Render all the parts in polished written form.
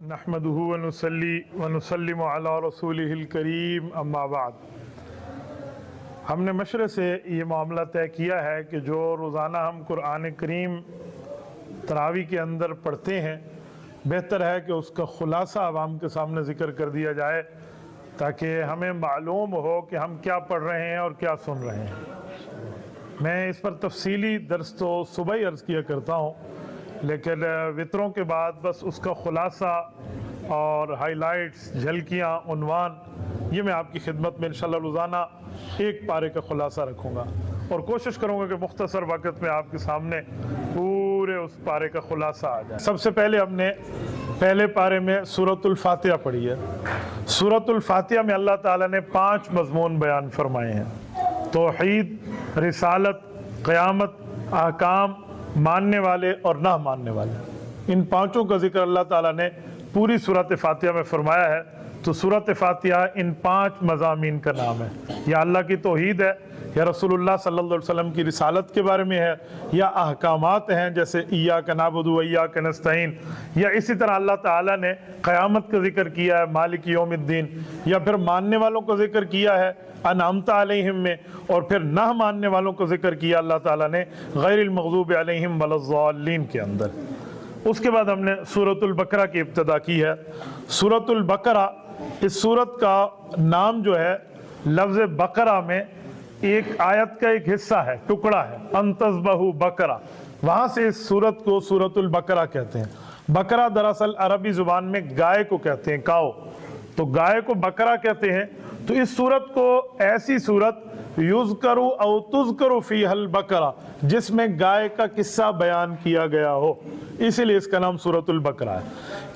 नहमदुहु व नुसल्ली व नुसल्लिमु अला रसूलिहिल करीम अम्मा बाद। हमने मशरे से ये मामला तय किया है कि जो रोज़ाना हम कुरान करीम तरावी के अंदर पढ़ते हैं, बेहतर है कि उसका ख़ुलासा आवाम के सामने ज़िक्र कर दिया जाए ताकि हमें मालूम हो कि हम क्या पढ़ रहे हैं और क्या सुन रहे हैं। मैं इस पर तफसीली दर्स तो सुबह ही अर्ज़ किया करता हूँ, लेकिन वितरों के बाद बस उसका ख़ुलासा और हाइलाइट्स, झलकियाँ, उन्वान, ये मैं आपकी खिदमत में इंशाअल्लाह रोज़ाना एक पारे का ख़ुलासा रखूँगा और कोशिश करूँगा कि मुख्तसर वक़्त में आपके सामने पूरे उस पारे का ख़ुलासा आ जाए। सबसे पहले हमने पहले पारे में सूरतुल फातिहा पढ़ी है। सूरतुल फातिहा में अल्लाह ताला ने 5 मज़मून बयान फरमाए हैं: तौहीद, रिसालत, क़यामत, अहकाम, मानने वाले और ना मानने वाले। इन 5 का जिक्र अल्लाह ताला ने पूरी सूरत फातिहा में फरमाया है। तो सूरत फातिहा इन 5 मज़ामीन का नाम है। या अल्लाह की तौहीद है, या रसूलुल्लाह सल्लल्लाहु अलैहि वसल्लम की रिसालत के बारे में है, या अहकामात हैं जैसे इय्याका नअबुदु व इय्याका नस्तईन, या इसी तरह अल्लाह ताला ने क़यामत का जिक्र किया है मालिक यौमिद्दीन, या फिर मानने वालों का जिक्र किया है अनअमता अलैहिम में, और फिर ना मानने वालों को जिक्र किया अल्लाह ताला ने गैरिल मग़ज़ूबि अलैहिम वलज़्ज़ालिन के अंदर। उसके बाद हमने सूरतुल बकरा की इब्तिदा की है। सूरतुल बकरा, इस सूरत का नाम जो है लफ्ज़ बकरा में एक आयत का एक हिस्सा है, टुकड़ा है, अंतज़बहु बकरा, वहाँ से इस सूरत को सूरतुल बकरा कहते हैं। बकरा दरअसल अरबी ज़ुबान में गाय को कहते हैं, काओ, तो गाय को बकरा कहते हैं। तो इस सूरत को ऐसी सूरत युज़करु औ तुज़करु फ़ीहल बकरा, जिसमें गाय का किस्सा बयान किया गया हो, इसीलिए इसका नाम सूरतुल बकरा है।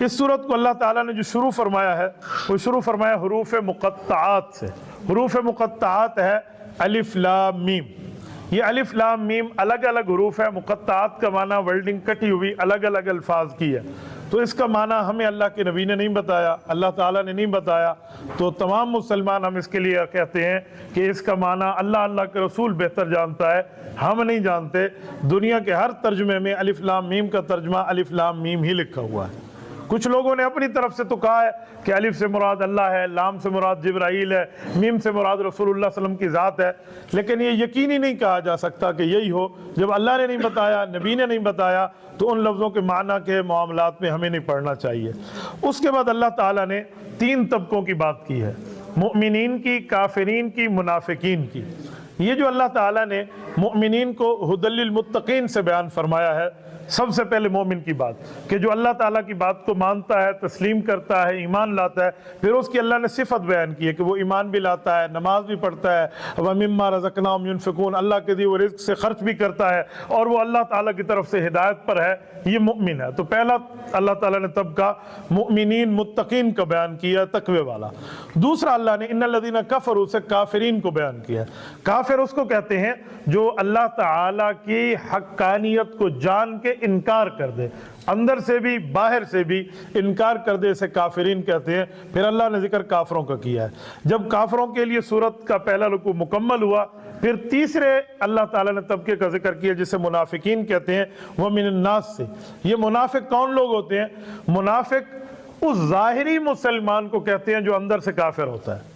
इस सूरत को अल्लाह ताला ने जो शुरू फरमाया है वो शुरू फरमाया हुरूफ़ मुक़त्तआत से। हुरूफ़ मुक़त्तआत है अलिफ लाम मीम। ये अलिफ लाम मीम अलग अलग हुरूफ है। मुक़त्तआत का माना वर्डिंग कटी हुई अलग अलग अल्फाज की है। तो इसका माना हमें अल्लाह के नबी ने नहीं बताया, अल्लाह ताला ने नहीं बताया। तो तमाम मुसलमान हम इसके लिए कहते हैं कि इसका माना अल्लाह अल्लाह के रसूल बेहतर जानता है, हम नहीं जानते। दुनिया के हर तर्जुमे में अलिफ लाम मीम का तर्जुमा अलिफ लाम मीम ही लिखा हुआ है। कुछ लोगों ने अपनी तरफ से तो कहा है कि अलिफ से मुराद अल्लाह है, लाम से मुराद जिब्राइल है, मीम से मुराद रसूलुल्लाह सल्लल्लाहु अलैहि वसल्लम की ज़ात है। लेकिन ये यकीनी नहीं कहा जा सकता कि यही हो। जब अल्लाह ने नहीं बताया, नबी ने नहीं बताया, तो उन लफ्ज़ों के माना के मामलात में हमें नहीं पढ़ना चाहिए। उसके बाद अल्लाह ताला ने 3 तबकों की बात की है: मुमिनीन की, काफिरीन की, मुनाफिकीन की। ये जो अल्लाह ताला ने मुमिनीन को हुदल लिल मुत्तकीन से बयान फरमाया है, सबसे पहले मोमिन की बात कि जो अल्लाह ताला की बात को मानता है, तस्लीम करता है, ईमान लाता है। फिर उसकी अल्लाह ने सिफत बयान की है कि वो ईमान भी लाता है, नमाज भी पढ़ता है, व मिम्मा रज़क़नाहुम युनफ़िक़ून, अल्लाह के दिए हुए रिज़्क़ से खर्च भी करता है, और वो अल्लाह ताला की तरफ से हिदायत पर है। ये मुमिन है। तो पहला अल्लाह ताला ने तबका मुमिनीन मुत्तकीन का बयान किया, तकवे वाला। दूसरा अल्लाह ने इन्नल्लज़ीना कफ़रू से काफिरीन को बयान किया। काफिर उसको कहते हैं जो अल्लाह ताला की हक्कानियत को जान के इनकार कर दे, अंदर से भी बाहर से भी इनकार कर दे, इसे काफिरीन कहते हैं। फिर अल्लाह ने जिक्र काफरों का किया है। जब काफरों के लिए सूरत का पहला रुकू मुकम्मल हुआ, फिर तीसरे अल्लाह ताला ने तबके का जिक्र किया जिसे मुनाफिकीन कहते हैं, वह मिनन्नास से। ये मुनाफिक कौन लोग होते हैं? मुनाफिक उस ज़ाहिरी मुसलमान को कहते हैं जो अंदर से काफिर होता है।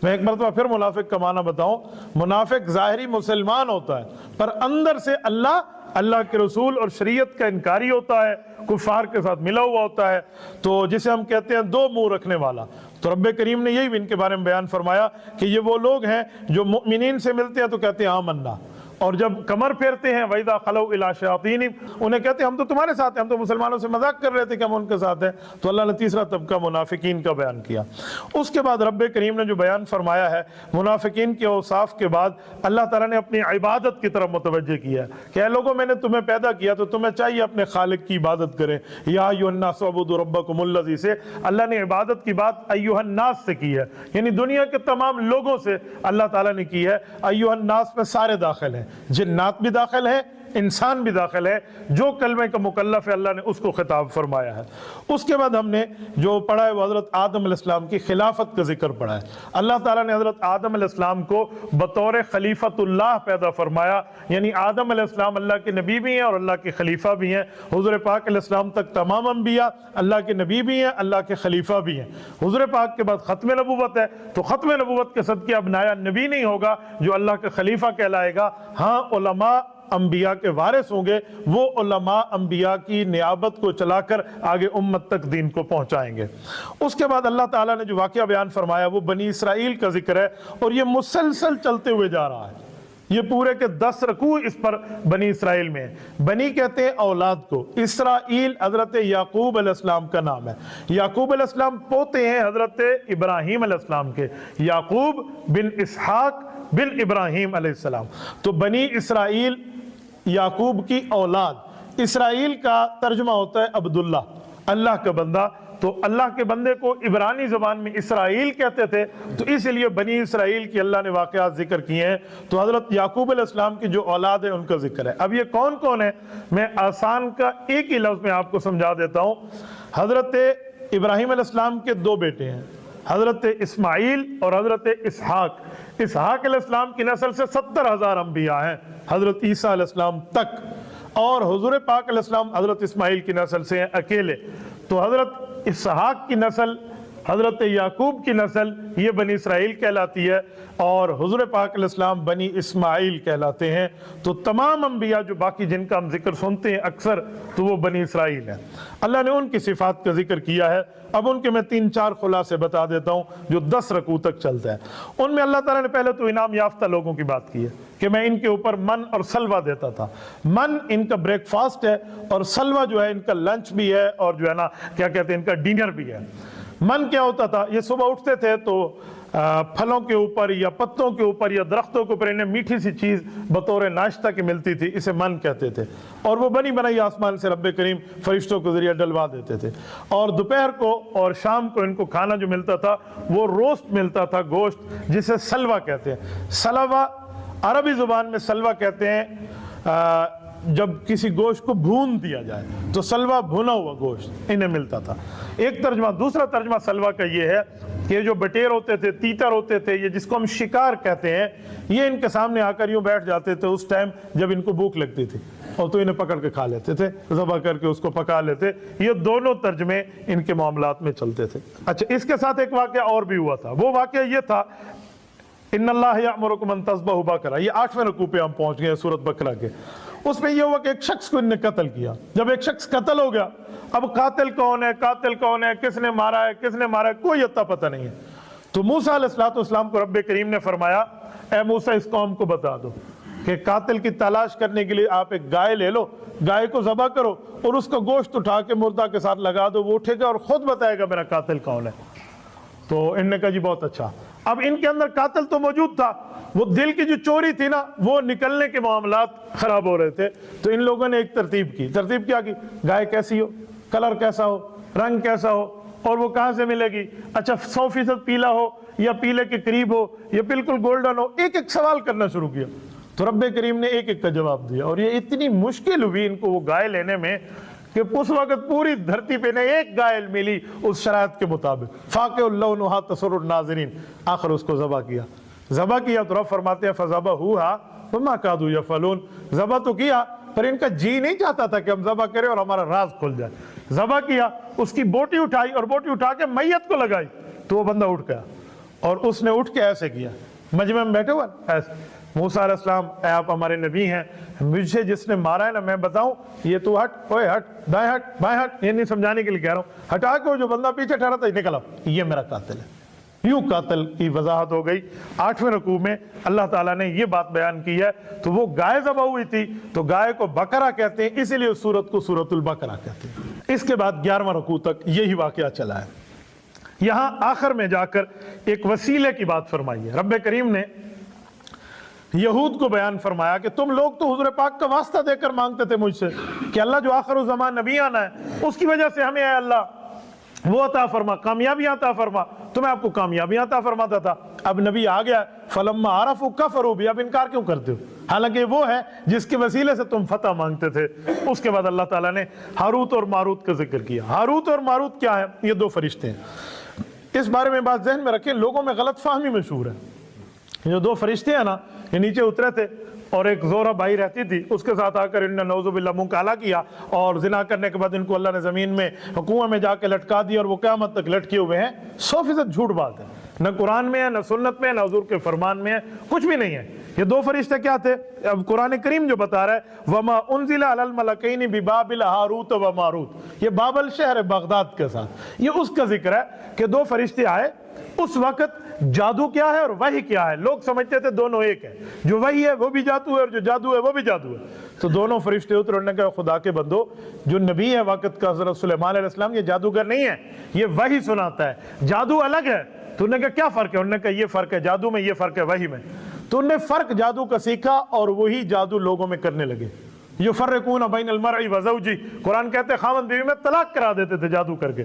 मैं एक मरतबा फिर मुनाफिक का माना बताऊं। मुनाफिक ज़ाहिरी मुसलमान होता है पर अंदर से अल्लाह के रसूल और शरीयत का इनकारी होता है, कुफार के साथ मिला हुआ होता है। तो जिसे हम कहते हैं 2 मुंह रखने वाला। तो रब्बे करीम ने यही इनके बारे में बयान फरमाया कि ये वो लोग हैं जो मुमिनीन से मिलते हैं तो कहते हैं आमन्ना, और जब कमर फेरते हैं वैदा खलौ इला शयातीनिम, उन्हें कहते हैं हम तो तुम्हारे साथ हैं, हम तो मुसलमानों से मजाक कर रहे थे कि हम उनके साथ हैं। तो अल्लाह ने तीसरा तबका मुनाफिकीन का बयान किया। उसके बाद रब्बे करीम ने जो बयान फरमाया है मुनाफिकीन के औसाफ के बाद, अल्लाह ताला ने अपनी इबादत की तरफ मुतवज्जे किया है कि लोगों मैंने तुम्हें पैदा किया तो तुम्हें चाहिए अपने खालिक की इबादत करें। या अय्युहन्नास उअबुदू रब्बकुमुल्लज़ी से अल्लाह ने इबादत की बात अय्युहन्नास से की है, यानी दुनिया के तमाम लोगों से अल्लाह ताला ने की है। अय्युहन्नास में सारे दाखिल हैं, जिन्नात भी दाखिल है, इंसान भी दाखिल है, जो कलमे का मुकल्लफ है अल्लाह ने उसको खिताब फरमाया है। उसके बाद हमने जो पढ़ा है वो हज़रत आदम अलैहिस्सलाम की खिलाफत का जिक्र पढ़ा है। अल्लाह ताला ने हज़रत आदम अलैहिस्सलाम को बतौर खलीफतुल्लाह पैदा फरमाया, यानी आदम अलैहिस्सलाम अल्लाह के नबी भी हैं और अल्लाह के खलीफा भी हैं। हुज़ूर पाक अलैहिस्सलाम तक तमाम अंबिया अल्लाह के नबी भी हैं, अल्लाह के खलीफा भी हैं। हुज़ूर पाक के बाद ख़त्म नबूवत है, तो ख़त्म नबूवत के सदक़े अब नया नबी नहीं होगा जो अल्लाह का खलीफा कहलाएगा। हाँ, उलमा अंबिया के वारिस होंगे, वो उलमा अंबिया की नियाबत को चलाकर आगे उम्मत तक दीन को पहुंचाएंगे। उसके बाद अल्लाह ताला ने जो वाक़या बयान फरमाया वो बनी इसराइल का जिक्र है, और ये मुसलसल चलते हुए जा रहा है। ये पूरे के 10 रकू इस पर बनी इसराइल में है। बनी कहते हैं औलाद को, इसराइल हजरत याकूब अलैहिस्सलाम का नाम है। याकूब अलैहिस्सलाम पोते हैं हजरत इब्राहीम अलैहिस्सलाम के, याकूब बिन इसहाक बिन इब्राहीम अलैहिस्सलाम। तो बनी इसराइल याकूब की औलाद। इसराइल का तर्जुमा होता है अब्दुल्ला, अल्लाह का बंदा। तो अल्लाह के बंदे को इब्रानी ज़बान में इसराइल कहते थे, तो इसलिए बनी इसराइल की अल्लाह ने वाक़यात जिक्र किए हैं। तो हज़रत याकूब अलैहिस्सलाम की जो औलाद है उनका जिक्र है। अब ये कौन कौन है, मैं आसान का एक ही लफ्ज़ में आपको समझा देता हूँ। हज़रत इब्राहीम अलैहिस्सलाम के 2 बेटे हैं, हज़रत इस्माइल और हज़रत इसहाक। इसहाक अलैहिस्सलाम की नस्ल से 70,000 अंबिया हैं हज़रत ईसा अलैहिस्सलाम तक, और हुज़ूर पाक अलैहिस्सलाम हज़रत इस्माइल की नस्ल से हैं अकेले। तो हज़रत इसहाक की नस्ल, हज़रत याकूब की नस्ल, ये बनी इसराइल कहलाती है, और हुज़ूर पाक अलैहिस्सलाम बनी इस्माइल कहलाते हैं। तो तमाम अंबिया जो बाकी जिनका हम जिक्र सुनते हैं अक्सर, तो वो बनी इसराइल है। अल्लाह ने उनकी सिफ़ात का जिक्र किया है। अब उनके मैं 3-4 खुलासे बता देता हूँ जो 10 रकू तक चलता है। उनमें अल्लाह ताला ने पहले तो इनाम याफ्ता लोगों की बात की है कि मैं इनके ऊपर मन और सलवा देता था। मन इनका ब्रेकफास्ट है, और सलवा जो है इनका लंच भी है, और जो है ना क्या कहते हैं इनका डिनर भी है। मन क्या होता था, ये सुबह उठते थे तो फलों के ऊपर या पत्तों के ऊपर या दरख्तों के ऊपर इन्हें मीठी सी चीज़ बतौर नाश्ता की मिलती थी, इसे मन कहते थे, और वो बनी बनाई आसमान से रब्बे करीम फरिश्तों के ज़रिए डलवा देते थे। और दोपहर को और शाम को इनको खाना जो मिलता था वो रोस्ट मिलता था, गोश्त, जिसे सलवा कहते हैं। सलवा अरबी ज़ुबान में सलवा कहते हैं जब किसी गोश्त को भून दिया जाए, तो सलवा भुना हुआ गोश्त इन्हें मिलता था, एक तर्जमा। दूसरा तर्जमा सलवा का ये है कि जो बटेर होते थे, तीतर होते थे, ये जिसको हम शिकार कहते हैं, ये इनके सामने आकर यूँ बैठ जाते थे उस टाइम जब इनको भूख लगती थी, और तो इन्हें पकड़ के खा लेते थे, ज़बह करके उसको पका लेते। ये दोनों तर्जमे इनके मामलात में चलते थे। अच्छा, इसके साथ एक वाक़या और भी हुआ था। वो वाक़या ये था, इन्नल्लाह यअमुरुकुम अन तज़बहू बकरा, ये 8वें रुकू पे हम पहुँच गए सूरत बकरा के। उसमें यह हुआ कि एक शख्स को इन्होंने कत्ल किया। जब एक शख्स कत्ल हो गया, अब कातिल कौन है, कातिल कौन है, किसने मारा है, किसने मारा है, कोई अता पता नहीं है। तो मूसा अलैहिस्सलाम को रब्बे करीम ने फरमाया, ए मूसा इस कौम को बता दो कि कातिल की तलाश करने के लिए आप एक गाय ले लो, गाय को ज़बह करो और उसका गोश्त उठा के मुर्दा के साथ लगा दो, वो उठेगा और ख़ुद बताएगा मेरा कातिल कौन है। तो इनने कहा जी बहुत अच्छा। अब इनके अंदर कातिल तो मौजूद था, वो दिल की जो चोरी थी ना, वो निकलने के मामलात ख़राब हो रहे थे। तो इन लोगों ने एक तरतीब की। तरतीब क्या की? गाय कैसी हो, कलर कैसा हो, रंग कैसा हो, और वो कहाँ से मिलेगी। अच्छा, 100% पीला हो या पीले के करीब हो या बिल्कुल गोल्डन हो, एक एक सवाल करना शुरू किया। तो रब्बे करीम ने एक एक का जवाब दिया, और ये इतनी मुश्किल हुई इनको वो गाय लेने में कि उस वक्त पूरी धरती पे ने एक गाय मिली उस शरायत के मुताबिक, फाक़िउल्लौनुहा तसुर्रुन नाज़िरीन। आखिर उसको ज़बह किया। ज़बह किया तो रब फरमाते हैं फ़ज़बहूहा वमा कादू यफ़अलून। ज़बह तो किया पर इनका जी नहीं चाहता था कि हम ज़बह करें और हमारा राज खुल जाए। ज़बह किया, उसकी बोटी उठाई और बोटी उठा के मैयत को लगाई, तो वो बंदा उठ गया, और उसने उठ के ऐसे किया, मजमे में बैठे हुआ ऐसे। मूसा अलैहिस्सलाम, आप हमारे नबी हैं, मुझे जिसने मारा है ना मैं बताऊं, ये तू हट, ओए हट, दाएं हट, बाएं हट, ये नहीं समझाने के लिए कह रहा हूँ। हटा के जो बंदा पीछे ठहरा था निकल आओ, ये मेरा कातिल है। यूं कातिल की वजाहत हो गई। 8वें रुकू में अल्लाह ताला ने ये बात बयान की है। तो वो गाय ज़बह हुई थी, तो गाय को बकरा कहते हैं, इसीलिए उस सूरत को सूरतुल बकरा कहते हैं। इसके बाद 11वां रुकू तक यही वाक़या चला है। यहाँ आखिर में जाकर एक वसीले की बात फरमाई है। रब्बे करीम ने यहूद को बयान फरमाया कि तुम लोग तो हुज़ूर पाक का वास्ता देकर मांगते थे मुझसे कि अल्लाह जो आखिर ज़मान नबी आना है उसकी वजह से हमें अल्लाह वो अता फरमा, कामयाबियाँ अता फरमा। तो मैं आपको कामयाबियाँ अता फरमाता था। अब नबी आ गया, फलम्मा आरफू कफरू भी, अब इनकार क्यों करते हो? حالانکہ وہ ہے جس کے وسیلے سے تم فتح مانگتے تھے۔ اس کے بعد اللہ تعالیٰ نے ہاروت اور ماروت کا ذکر کیا۔ ہاروت اور ماروت کیا ہے؟ یہ دو فرشتے ہیں۔ اس بارے میں بات ذہن میں رکھیں، لوگوں میں غلط فہمی مشہور ہے۔ یہ دو فرشتے ہیں نا، یہ نیچے اترے تھے اور ایک زورا بھائی رہتی تھی، اس کے ساتھ آ کر انہوں نے نعوذ باللہ منہ کالا کیا، اور زنا کرنے کے بعد ان کو اللہ نے زمین میں کنویں میں جا کے لٹکا دیا، اور وہ قیامت تک لٹکے ہوئے ہیں۔ 100% جھوٹ بات ہے، نہ قرآن میں ہے، نہ سنت میں ہے، نہ حضور کے فرمان میں ہے، کچھ بھی نہیں ہے۔ یہ دو فرشتے کیا تھے؟ اب قرآن کریم جو بتا رہا ہے وَمَا أُنزِلَ عَلَى الْمَلَكَيْنِ بِبَابِلَ ہاروت وَمَاروت، یہ بابل شہر بغداد کے ساتھ، یہ اس کا ذکر ہے کہ دو فرشتے آئے۔ اس وقت جادو کیا ہے اور وحی کیا ہے؟ لوگ سمجھتے تھے دونوں ایک ہے، جو وحی ہے وہ بھی جادو ہے اور جو جادو ہے وہ بھی جادو ہے۔ تو دونوں فرشتے اترے، انہوں نے کہا خدا کے بندو، جو نبی ہے وقت کا حضرت سلیمان علیہ السلام، یہ جادوگر نہیں ہے، یہ وحی سناتا ہے، جادو الگ ہے۔ تو انہوں نے کہا کیا فرق ہے؟ انہوں نے کہا یہ فرق ہے جادو میں، یہ فرق ہے وحی میں۔ تو انہوں نے فرق جادو کا سیکھا اور وہی جادو لوگوں میں کرنے لگے۔ یفرقون بین المرء وزوجہ، قرآن کہتے ہیں خاوند بیوی میں طلاق کرا دیتے تھے جادو کر کے۔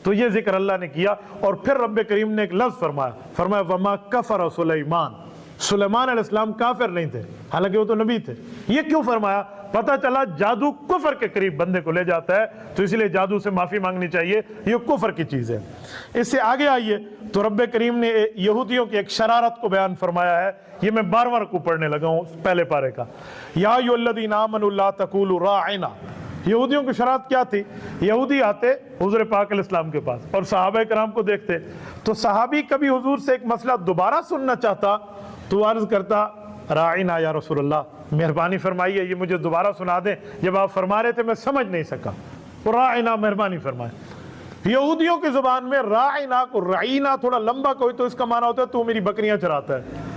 تو یہ ذکر اللہ نے کیا، اور پھر رب کریم نے ایک لفظ فرمایا وما کفر سلیمان، سلیمان علیہ السلام کافر نہیں تھے، حالانکہ وہ تو نبی تھے۔ یہ کیوں فرمایا؟ پتہ چلا جادو کفر کے قریب بندے کو لے جاتا ہے، تو اس لیے جادو سے معافی مانگنی چاہیے، یہ کفر کی چیز ہے۔ اس سے آگے آئیے تو رب کریم نے یہودیوں کی ایک شرارت کو بیان فرمایا ہے، یہ میں بار بار کو پڑھنے لگا ہوں پہلے پارے کا۔ یا ایھا الذین آمنوا لا تقولوا راعنا، یہودیوں کی شرارت کیا تھی؟ یہودی آتے حضور پاک علیہ السلام کے پاس اور صحابہ کرام کو دیکھتے، تو صحابی کبھی حضور سے ایک مسئلہ دوبارہ سننا چاہتا تو عرض کرتا راعنا یا رسول اللہ، مہربانی فرمائیے یہ مجھے دوبارہ سنا دیں، جب آپ فرما رہے تھے میں سمجھ نہیں سکا، راعنا مہربانی فرمائے۔ یہودیوں کی زبان میں راعنا کو رعینا تھوڑا لمبا کوئی تو اس کا معنی ہوتا ہے تو میری بکریاں چراتا ہے،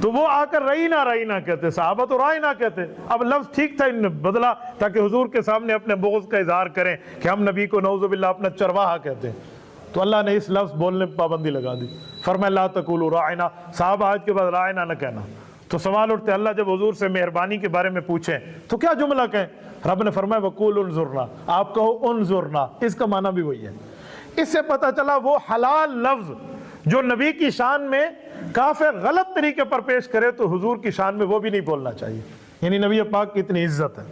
تو وہ آ کر رعینا رعینا کہتے، صحابہ تو رعینا کہتے۔ اب لفظ ٹھیک تھا، انہوں نے بدلا تاکہ حضور کے سامنے اپنے بغض کا اظہار کریں کہ ہم نبی کو نعوذ باللہ اپنا چرواہا کہتے ہیں، تو اللہ نے اس لفظ بولنے پر پابندی لگا دی، فرمایا لا تقولوا راعنا، صحابہ آج کے بعد راعنا نہ کہنا۔ تو سوال اٹھتے اللہ جب حضور سے مہربانی کے بارے میں پوچھیں تو کیا جملہ کہیں؟ رب نے فرمایا وقولوا انظرنا، آپ کہو انظرنا، اس کا معنی بھی وہی ہے۔ اس سے پتہ چلا وہ حلال لفظ جو نبی کی شان میں کافر غلط طریقے پر پیش کرے تو حضور کی شان میں وہ بھی نہیں بولنا چاہیے، یعنی نبی پاک کی اتنی عزت ہے۔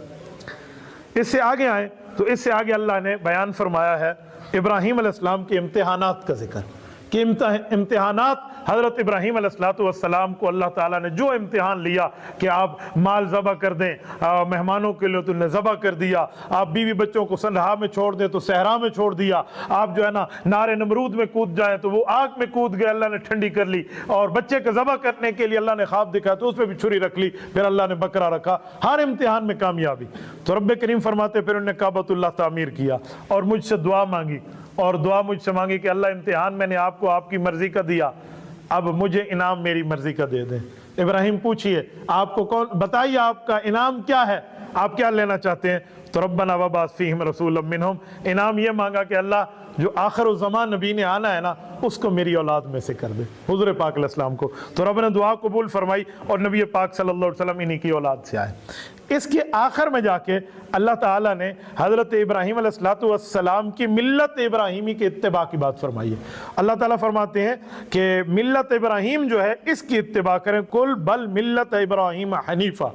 اس سے آگے آئیں تو اس سے آگے اللہ نے بیان فرمایا ہے ابراہیم علیہ السلام کے امتحانات کا ذکر، کہ امتحانات حضرت ابراہیم علیہ السلام کو اللہ تعالیٰ نے جو امتحان لیا کہ آپ مال ذبح کر دیں، مہمانوں کے لیے تو انہیں ذبح کر دیا، آپ بیوی بچوں کو صحرا میں چھوڑ دیں تو صحرا میں چھوڑ دیا، آپ جو ہے نا نار نمرود میں کود جائیں تو وہ آگ میں کود گئے، اللہ نے ٹھنڈی کر لی، اور بچے کا ذبح کرنے کے لیے اللہ نے خواب دکھایا تو اس پہ بھی چھری رکھ لی، پھر اللہ نے بکرا رکھا، ہر امتحان میں کامیابی۔ تو رب کریم فرماتے پھر انہوں نے کعبۃ اللہ تعمیر کیا اور مجھ سے دعا مانگی، اور دعا مجھ سے مانگی کہ اللہ امتحان میں نے آپ کو آپ کی مرضی کا دیا، اب مجھے انعام میری مرضی کا دے دیں۔ ابراہیم پوچھئے آپ کو کون، بتائیے آپ کا انعام کیا ہے، آپ کیا لینا چاہتے ہیں؟ تو ربنا وبعث فیہم رسولا منہم، انعام یہ مانگا کہ اللہ جو آخر الزمان نبی نے آنا ہے نا اس کو میری اولاد میں سے کر دے، حضور پاک علیہ السلام کو۔ تو رب نے دعا قبول فرمائی اور نبی پاک صلی اللہ علیہ وسلم انہی کی اولاد سے آئے۔ اس کے آخر میں جا کے اللہ تعالیٰ نے حضرت ابراہیم علیہ السلام کی ملت ابراہیمی کے اتباع کی بات فرمائی ہے۔ اللہ تعالیٰ فرماتے ہیں کہ ملت ابراہیم جو ہے اس کی اتباع کریں، قل بل ملت ابراہیم حنیفہ،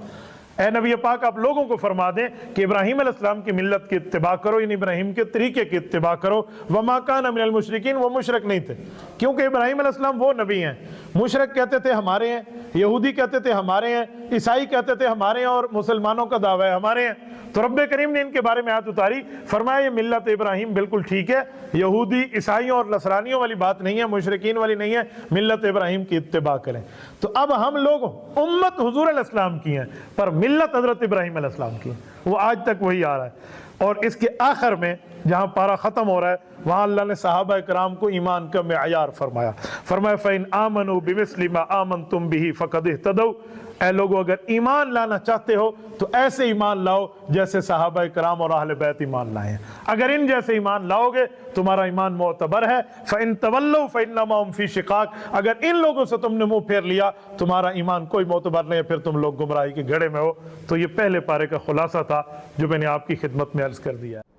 اے نبی پاک آپ لوگوں کو فرما دیں کہ ابراہیم علیہ السلام کی ملت کی اتباع کرو، یعنی ابراہیم کے طریقے کی اتباع کرو۔ وما کان من المشرکین، وہ مشرک نہیں تھے، کیونکہ ابراہیم علیہ السلام وہ نبی ہیں۔ مشرک کہتے تھے ہمارے ہیں، یہودی کہتے تھے ہمارے ہیں، عیسائی کہتے تھے ہمارے ہیں، اور مسلمانوں کا دعویٰ ہے ہمارے ہیں۔ تو رب کریم نے ان کے بارے میں آیت اتاری، فرمایا یہ ملت ابراہیم بالکل ٹھیک ہے، یہودی عیسائیوں اور نصرانیوں والی بات نہیں ہے، مشرکین والی نہیں ہے، ملت ابراہیم کی اتباع کریں۔ تو اب ہم لوگ امت حضور علیہ السلام کی ہیں پر ملت حضرت ابراہیم علیہ السلام کی ہے، وہ آج تک وہی آ رہا ہے۔ اور اس کے آخر میں جہاں پارہ ختم ہو رہا ہے وہاں اللہ نے صحابہ کرام کو ایمان کا معیار فرمایا، فرمایا فَإِنْ آمَنُوا بِمِثْلِ مَا آمَنْتُمْ بِهِ فَقَدْ اهْتَدَوْا، اے لوگو اگر ایمان لانا چاہتے ہو تو ایسے ایمان لاؤ جیسے صحابہ کرام اور اہل بیت ایمان لائے ہیں، اگر ان جیسے ایمان لاؤ گے تمہارا ایمان معتبر ہے۔ فَإِنْ تَوَلَّوْا فَإِنَّمَا هُمْ فِي شِقَاقٍ، اگر ان لوگوں سے تم نے منہ پھیر لیا تمہارا ایمان کوئی معتبر نہیں ہے، پھر تم لوگ گمراہی کے گھڑے میں ہو۔ تو یہ پہلے پارے کا خلاصہ تھا جو میں نے آپ کی خدمت میں عرض کر دیا ہے۔